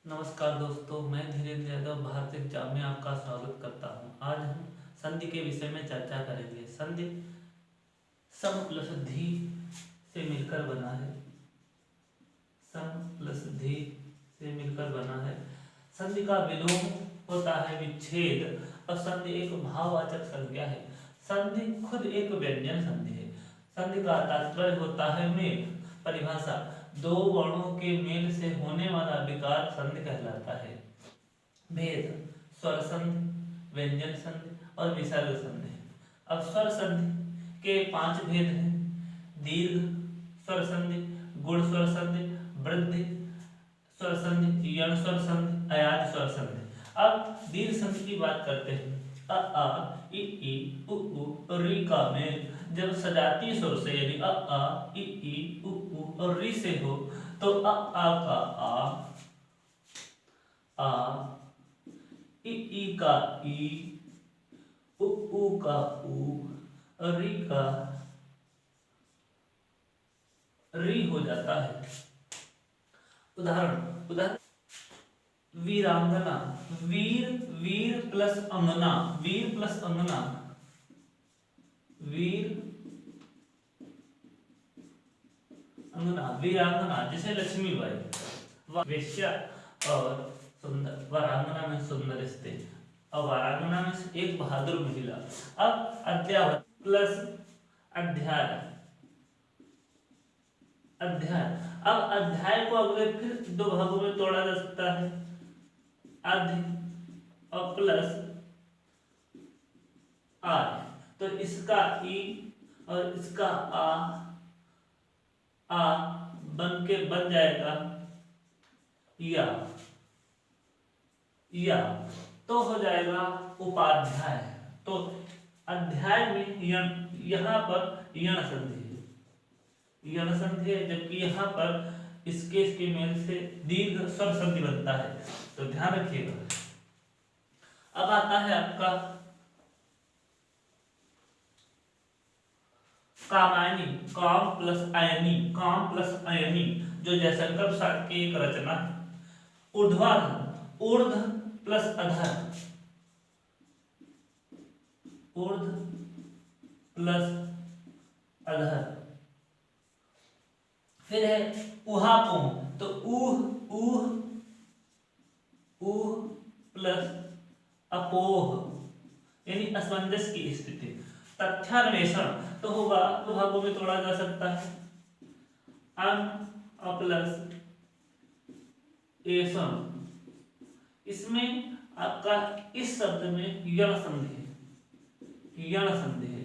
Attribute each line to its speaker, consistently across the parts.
Speaker 1: नमस्कार दोस्तों, मैं धीरेन्द्र यादव भारतीय एग्जाम में आपका स्वागत करता हूं। आज हम संधि के विषय में चर्चा करेंगे। संधि सम प्लस धी से मिलकर बना है। सम प्लस धी से मिलकर बना है। संधि का विलोम होता है विच्छेद और संधि एक भाववाचक संज्ञा है। संधि खुद एक व्यंजन संधि है। संधि का तात्पर्य होता है मेल। परिभाषा: दो वर्णों के मेल से होने वाला विकार संधि कहलाता है। भेद: स्वर संधि, व्यंजन संधि और विसर्ग संधि। अब स्वर संधि के 5 भेद हैं: दीर्घ स्वर संधि, गुण स्वर संधि, वृद्धि स्वर संधि, यण स्वर संधि, अयाज स्वर संधि। अब दीर्घ संधि की बात करते हैं। अ आ इ ई उ उ री का मेल जब सजातीय स्वर से यानी अ आ इ ई उ उ और री से हो तो अ आ का आ इ ई का ई, उ का उ, री का री हो जाता है। उदाहरण वीरांगना, वीर वीर प्लस अंगना, वीर प्लस अंगना, वीर अंगना, वीरांगना। जैसे लक्ष्मीबाई। वेश्या और सुंदर, वरांगना में सुंदर स्त्री और वरांगना में एक बहादुर महिला। अब अध्यावत प्लस अध्याय, अध्याय। अब अध्याय को अगले फिर 2 भागों में तोड़ा जा सकता है। अध्य और प्लस आय, तो इसका ई और इसका आ बन के बन जाएगा या तो हो जाएगा उपाध्याय। तो अध्याय में यहाँ पर यण संधि है, यण संधि है, जबकि यहाँ पर इसके मेल से दीर्घ स्वर संधि बनता है। तो ध्यान रखिएगा। अब आता है आपका कामायनी, काम प्लस अयनी, काम प्लस अयनी, जो जयशंकर प्रसाद की एक रचना है। ऊर्ध्वाधर, ऊर्ध्व प्लस अधर, ऊर्ध्व प्लस अधर। फिर है उहापोह, तो ऊह ऊह ऊह प्लस अपोह यानी असमंजस की स्थिति। तथ्यान्वेषण तो होगा 2 भागों में तोड़ा जा सकता है। अन प्लस एसम, इसमें आपका इस शब्द में यण संधि है, यण संधि है।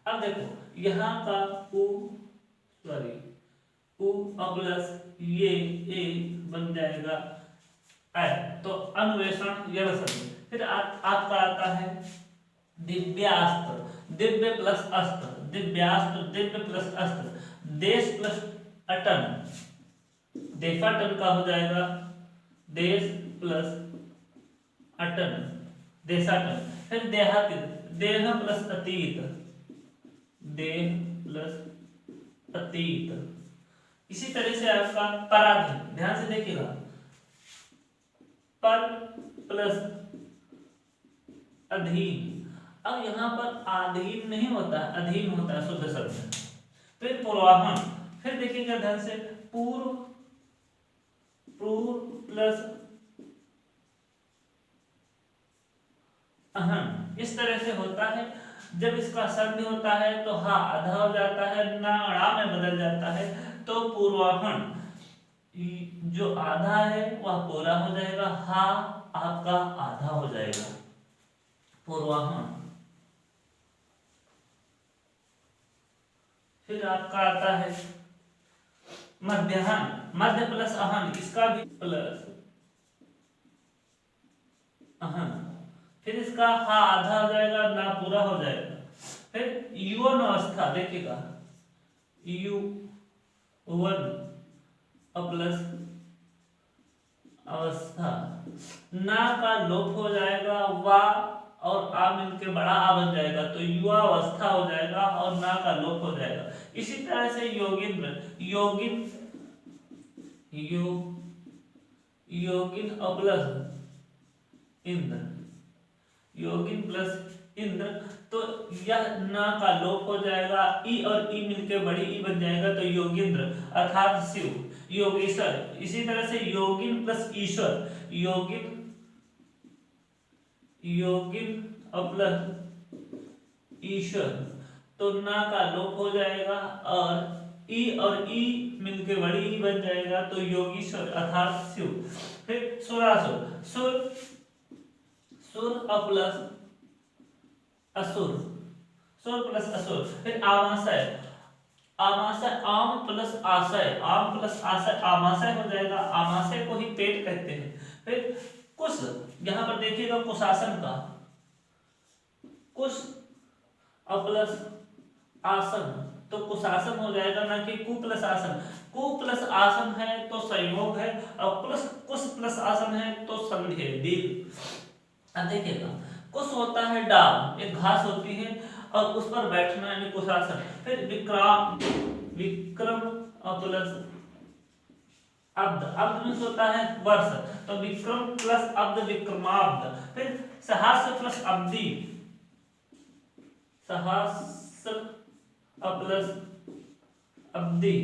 Speaker 1: अब देखो यहाँ का उ सॉरी उ प्लस ये ए बन जाएगा ऐ, तो अन्वेषण यण संधि। फिर आपका आता है दिव्यास्त्र, दिव्य प्लस अस्त्र, दिव्यास्त्र, दिव्य प्लस अस्त्र। देश प्लस अटन, देशाटन का हो जाएगा देश प्लस अटन, देशाटन। फिर देहातीत, देह प्लस अतीत, देह प्लस अतीत। इसी तरह से आपका पराधीन, ध्यान से देखिएगा, पर प्लस अधीन। अब यहाँ पर आधीन नहीं होता, अधीन होता है शुद्ध शब्द। फिर पूर्वाहन, फिर देखिएगा ध्यान से, पूर्व, पूर्व प्लस अहन। इस तरह से होता है। जब इसका संधि होता है तो हा आधा हो जाता है, ना ड़ा में बदल जाता है, तो पूर्वाहन जो आधा है वह पूरा हो जाएगा, हा आपका आधा हो जाएगा, पूर्वाहन। फिर आपका आता है मध्याह्न, मध्य प्लस अहन, इसका भी प्लस अहन। फिर इसका हा आधा हो जाएगा, ना पूरा हो जाएगा। फिर युवन अवस्था, देखिएगा यु वन प्लस अवस्था, ना का लोप हो जाएगा, वा और आ मिलके बड़ा आ बन जाएगा, तो युवा अवस्था हो जाएगा और ना का लोप हो जाएगा। इसी तरह से योगिंद्र, योगिन, योगिन और प्लस इंद्र, योगिन प्लस इंद्र, तो यह ना का लोप हो जाएगा, ई और ई मिलके बड़ी ई बन जाएगा, तो योगिंद्र अर्थात शिव, योगेश्वर। इसी तरह से योगिन प्लस ईश्वर, योगिन, योगिन और प्लस ईश्वर, तो ना का लोप हो जाएगा और और ई मिलके बड़ी ई बन जाएगा, तो योगीश्वर अर्थात शिव। फिर सुरासुर, सुर, सुर और प्लस असुर, सुर प्लस असुर। फिर आमाशय, आमाशय आम प्लस आशय, आम प्लस आशय आमाशय हो जाएगा, आमाशय को ही पेट कहते हैं। फिर कुश, यहां पर देखिएगा कुशासन का, कुश और प्लस आसन, तो कुशासन हो जाएगा, ना कि कु प्लस आसन। कु प्लस आसन है तो संयोग है, और प्लस कुश प्लस आसन है तो संधि है, दीर्घ। देखिएगा कुश होता है डाल, एक घास होती है और उस पर बैठना यानी कुशासन। फिर विक्राम, विक्रम और प्लस अब्द, अब्द मीन्स होता है वर्ष, तो विक्रम प्लस अब्द विक्रमाब्द। फिर सहस्र प्लस अब्दी, सहस्र और प्लस अब्दी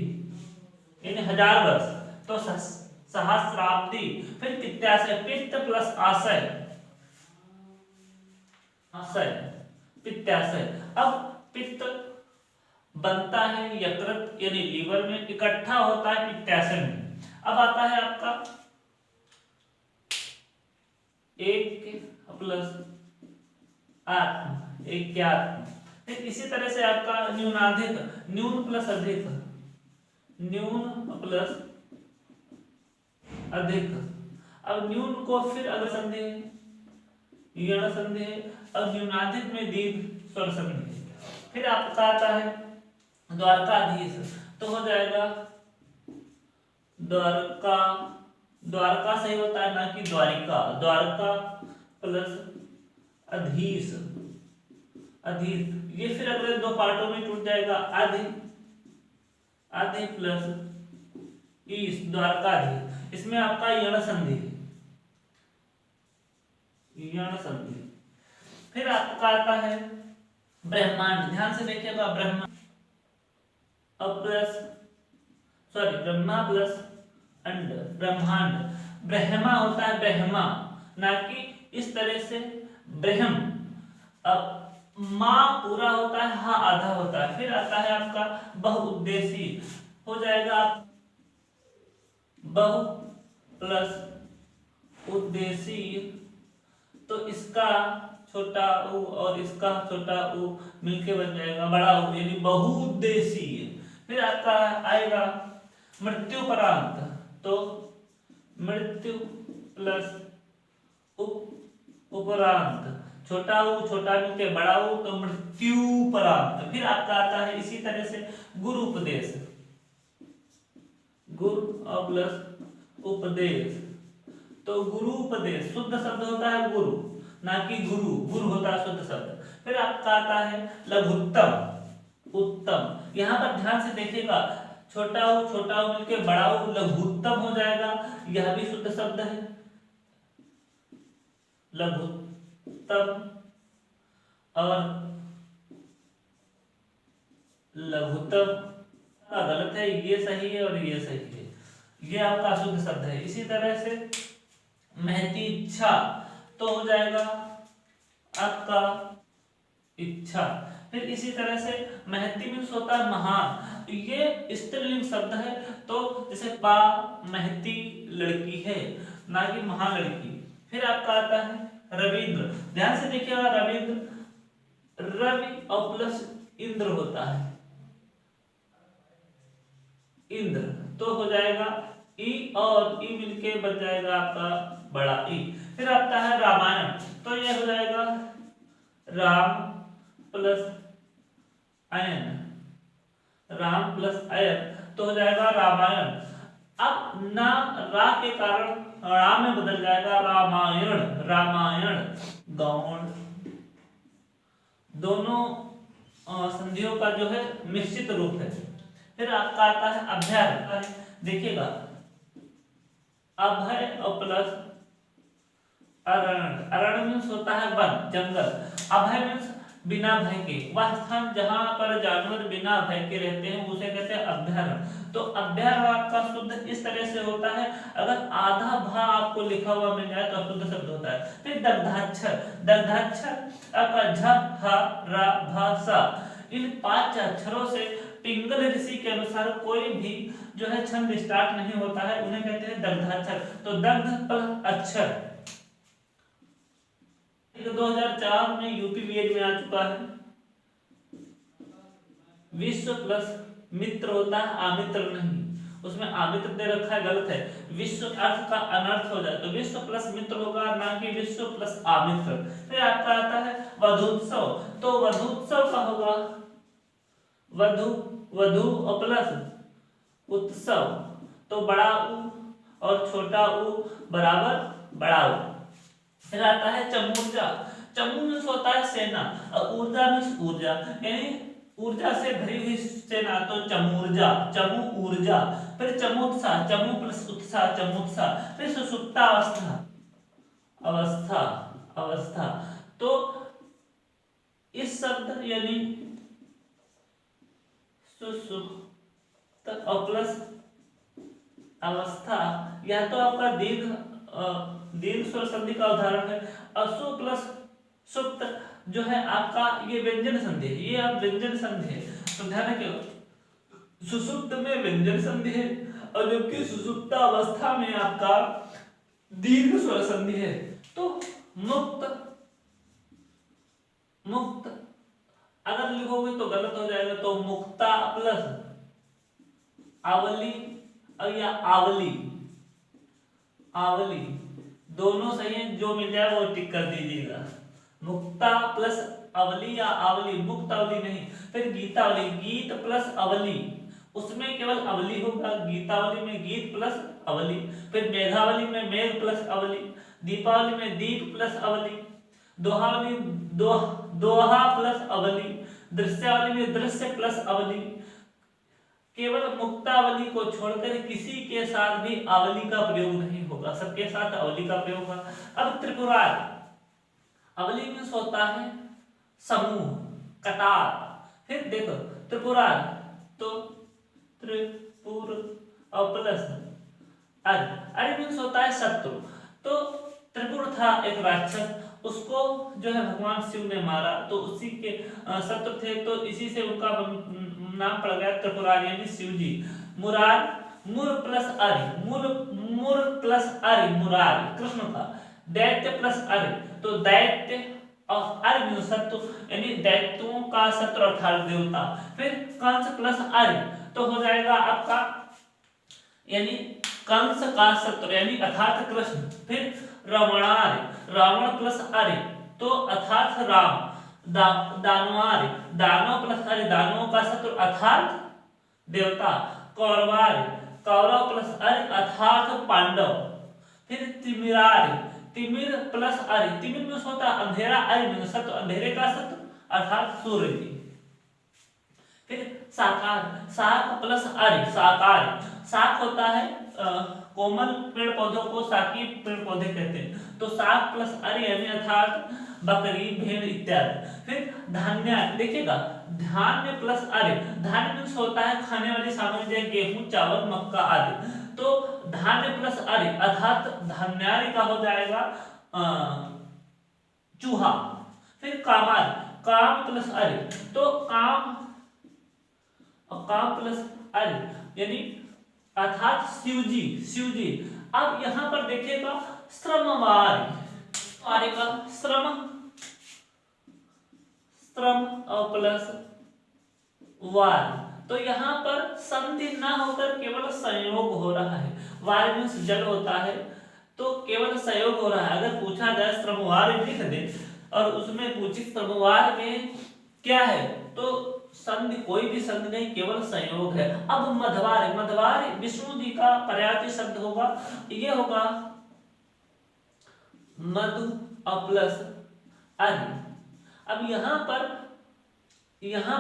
Speaker 1: यानी 1000 वर्ष, तो सहस्राब्दी। फिर पित्ताशय, पित्त प्लस आशय, आशय पित्ताशय। अब पित्त बनता है यकृत यानी लीवर में, इकट्ठा होता है पित्ताशय में। अब आता है आपका एक प्लस आत्म, एक आत्म। इसी तरह से आपका न्यूनाधिक, न्यून प्लस अधिक, न्यून प्लस अधिक। अब न्यून को फिर अगर संधि यण संधि है, अब न्यूनाधिक में दीर्घ स्वर संधि। फिर आपका आता है द्वारकाधीश, तो हो जाएगा द्वारका, द्वारका सही होता है ना कि द्वारिका, द्वारका प्लस अधीश, अधीश। ये फिर अगले दो पार्टों में टूट जाएगा, आधि, आधि प्लस ईश, द्वारकाधीश। इसमें आपका यण संधि है, यण संधि। फिर आपका आता है ब्रह्मांड, ध्यान से देखिएगा, Brahma plus sorry Brahma plus अंड, ब्रह्मांड। ब्रह्मा होता है ब्रह्मा, ना कि इस तरह से ब्रह्म। अब माँ पूरा होता है, हाँ आधा होता है। फिर आता है आपका बहुउद्देशीय, हो जाएगा बहु प्लस उद्देशीय, तो इसका छोटा उ और इसका छोटा उ मिलके बन जाएगा बड़ा उ, यानी बहुउद्देशीय। फिर आपका आएगा मृत्युपरांत, तो मृत्यु प्लस उपरांत, छोटा उ छोटा मिलके बड़ा उ, तो मृत्युपरांत। फिर आपका आता है इसी तरह से गुरु उपदेश, गुरु और प्लस उपदेश, तो गुरु उपदेश शुद्ध शब्द होता है गुरु, ना कि गुरु, गुरु होता है शुद्ध शब्द। फिर आपका आता है लघुत्तम, उत्तम। यहाँ पर ध्यान से देखिएगा, छोटा उ मिलके बड़ा उ, लघुत्तम हो जाएगा, यह भी शुद्ध शब्द है लघुत्तम, और लघुत्तम गलत है, ये सही है और ये सही है, ये आपका शुद्ध शब्द है। इसी तरह से महती इच्छा, तो हो जाएगा आपका इच्छा। फिर इसी तरह से महती मीन्स होता है महान, ये स्त्रीलिंग शब्द है, तो जैसे बा महती लड़की है, ना कि महान लड़की। फिर आपका आता है रविंद्र, ध्यान से देखिएगा, रविंद्र रवि और प्लस इंद्र होता है, इंद्र, तो हो जाएगा ई और ई मिलके बन जाएगा आपका बड़ा ई। फिर आता है रामायण, तो यह हो जाएगा राम प्लस अयन, राम प्लस अयन, तो हो जाएगा रामायण। अब ना रा के कारण रा में बदल जाएगा रामायण, रामायण गौण। दोनों संधियों का जो है निश्चित रूप है। फिर आपका आता है अभ्यास, देखिएगा अभय और प्लस अरण्य। अरण्य मीन्स होता है वन, जंगल। अभय मीन्स बिना भय के, वह स्थान जहां पर जानवर बिना भय के रहते हैं उसे कहते हैं अभयारण्य। तो अभयारण्य आपका शुद्ध इस तरह से होता है, अगर आधा भा आपको लिखा हुआ मिल जाए तो शुद्ध शब्द होता है। फिर दग्धाक्षर, दग्धाक्षर आपका झ ह र भ स, इन 5 अक्षरों से पिंगल ऋषि के अनुसार कोई भी जो है छंद स्टार्ट नहीं होता है, उन्हें कहते हैं दग्धाक्षर। तो दग्ध प्लस अक्षर 2004 में यूपीवीएड में आ चुका है। विश्व प्लस मित्र होता है, आमित्र नहीं, उसमें आमित्र दे रखा है, गलत है। विश्व अर्थ का अनर्थ हो जाए तो विश्व प्लस मित्र होगा, ना कि विश्व प्लस आमित्र। फिर आपका आता है वधूत्सव, तो वधूत्सव का होगा वधु, वधु और प्लस उत्सव, तो बड़ा उ और छोटा उ बराबर बड़ा उ। फिर आता है चमूर्जा, चमू मीन्स होता है सेना और ऊर्जा मीन्स ऊर्जा, यानी ऊर्जा से भरी हुई सेना, तो चमूर्जा, चमू ऊर्जा। फिर चमुत्साह, चमू प्लस उत्साह चमुत्साह। फिर सुसुप्तावस्था, अवस्था, अवस्था। तो इस शब्द यानी सुसुप्त और प्लस अवस्था, यह तो आपका दीर्घ स्वर संधि का उदाहरण है। असु प्लस सुप्त जो है आपका ये व्यंजन संधि है, ये आप व्यंजन संधि है, तो ध्यान रखिए सुसुप्त में व्यंजन संधि है और जबकि सुसुप्ता अवस्था में आपका दीर्घ स्वर संधि है। तो मुक्त, मुक्त अगर लिखोगे तो गलत हो जाएगा, तो मुक्ता प्लस आवली और या आवली, आवली दोनों सही है, जो मिल जाए वो टिक कर दीजिएगा। मुक्ता प्लस अवली या आवली, मुक्त अवली नहीं। फिर गीतावली, गीत प्लस अवली, उसमें केवल अवली होगा, गीतावली में गीत प्लस अवली। फिर मेघावली में मेघ प्लस अवली, दीपावली में दीप प्लस अवली, दोहावली दोहा प्लस अवली, दृश्यावली में दृश्य प्लस अवली। केवल मुक्तावली को छोड़कर किसी के साथ भी आवली का प्रयोग नहीं होगा, सबके साथ अवली का प्रयोग होगा। अब त्रिपुरार, अवली में होता है समूह, कतार। फिर देखो त्रिपुरार, तो त्रिपुर और प्लस अर्य मीन्स होता है शत्रु। तो त्रिपुर था एक राक्षस, उसको जो है भगवान शिव ने मारा, तो उसी के शत्रु थे, तो इसी से उनका नाम पड़ गया त्रिपुरारी यानी शिव जी। मुरार, मुर प्लस अरि, मुर प्लस अरि मुरारी कृष्ण का। दैत्य प्लस अरि, तो दैत्य और अरि मीन्स शत्रु, यानी दैत्यों का शत्रु अर्थात देवता। फिर कंस प्लस अरि, तो हो जाएगा आपका यानी कंस का शत्रु यानी अर्थात कृष्ण। फिर रावणारि, रावण प्लस अरि, तो अर्थात राम। दानवारि, दानव प्लस अरि, दानवों का शत्रु अर्थात देवता। कौरवारि, कौरव प्लस अरि अर्थात पांडव। फिर तिमिरारि, तिमिर प्लस अरि, तिमिर में होता अंधेरा, अरि में शत्रु, अंधेरे का शत्रु अर्थात सूर्य जी। फिर साकार, साक प्लस अरि साकार, साक होता है कोमल पेड़ पौधों को साकी पेड़ पौधे कहते हैं, तो साक प्लस अरि यानी अर्थात बकरी भेड़ इत्यादि। फिर धान्य, देखिएगा धान्य प्लस अरि, धान्य में होता है खाने वाली सामग्री जैसे गेहूं चावल मक्का आदि, तो धान्य प्लस अरि अर्थात धान्यारि का हो जाएगा चूहा। फिर कामार, काम प्लस अरि, तो काम और काम प्लस अरि यानी अर्थात शिवजी, शिवजी। अब यहां पर देखिएगा श्रमवार, आरे का श्रम, श्रम और प्लस वार, तो यहाँ पर संधि ना होकर केवल संयोग हो रहा है। वार मीन्स जल होता है, तो केवल संयोग हो रहा है। अगर पूछा जाए श्रमवार लिख दे और उसमें पूछे श्रमवार में क्या है, तो संधि कोई भी संधि नहीं, केवल संयोग है। अब मधवार, मधवार विष्णु जी का पर्यायवाची शब्द होगा, ये होगा मधु और प्लस अरि। अब यहां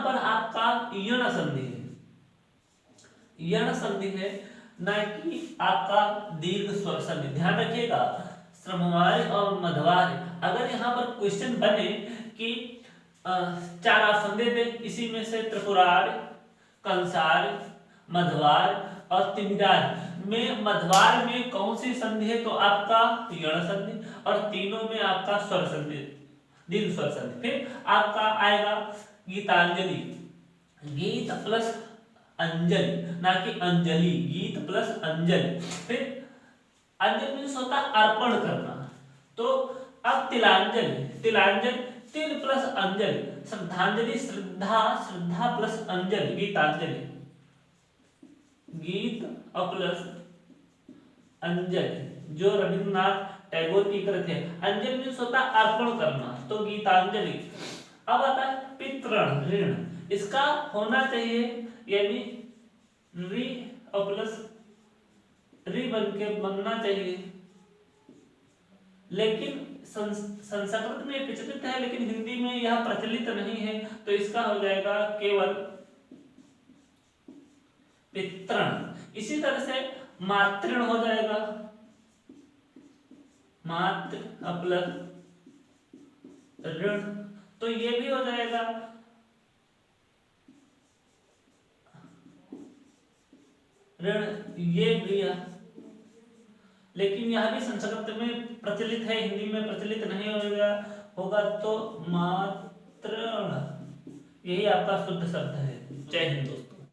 Speaker 1: पर आपका यण संधि है, यण संधि है, ना कि आपका दीर्घ स्वर संधि। ध्यान रखिएगा, श्रमवार्य और मध्यवार्य, अगर यहाँ पर क्वेश्चन बने कि चार ऑप्शन दे दे, इसी में से त्रिपुरार्य, कंसार्य, मध्यवार्य और तिमिरार्य में मध्यवार्य में कौन सी संधि है, तो आपका यण संधि, और तीनों में आपका स्वर संधि, दीर्घ स्वर संधि। फिर आपका आएगा गीतांजलि, गीत प्लस अंजलि, ना कि अंजलि, गीत प्लस अंजलि। फिर अंजलि में होता अर्पण करना, तो अब तिलांजलि, तिलांजलि तिल प्लस अंजलि, श्रद्धांजलि श्रद्धा, श्रद्धा प्लस अंजलि, गीतांजलि, गीत प्लस अंजलि, जो रविन्द्रनाथ टैगोर की कृति है। अंजलि में होता अर्पण करना, तो गीतांजलि। अब आता है पितृण, ऋण, इसका होना चाहिए यानी री और प्लस री बन के बनना चाहिए, लेकिन संस्कृत में प्रचलित है, लेकिन हिंदी में यह प्रचलित नहीं है, तो इसका हो जाएगा केवल पितृण। इसी तरह से मातृण हो जाएगा, मातृ प्लस ऋण, तो ये भी हो जाएगा ऋण, ये भी है, लेकिन यह भी संस्कृत में प्रचलित है, हिंदी में प्रचलित नहीं होगा, तो मातृण, यही आपका शुद्ध शब्द है। जय हिंद दोस्तों।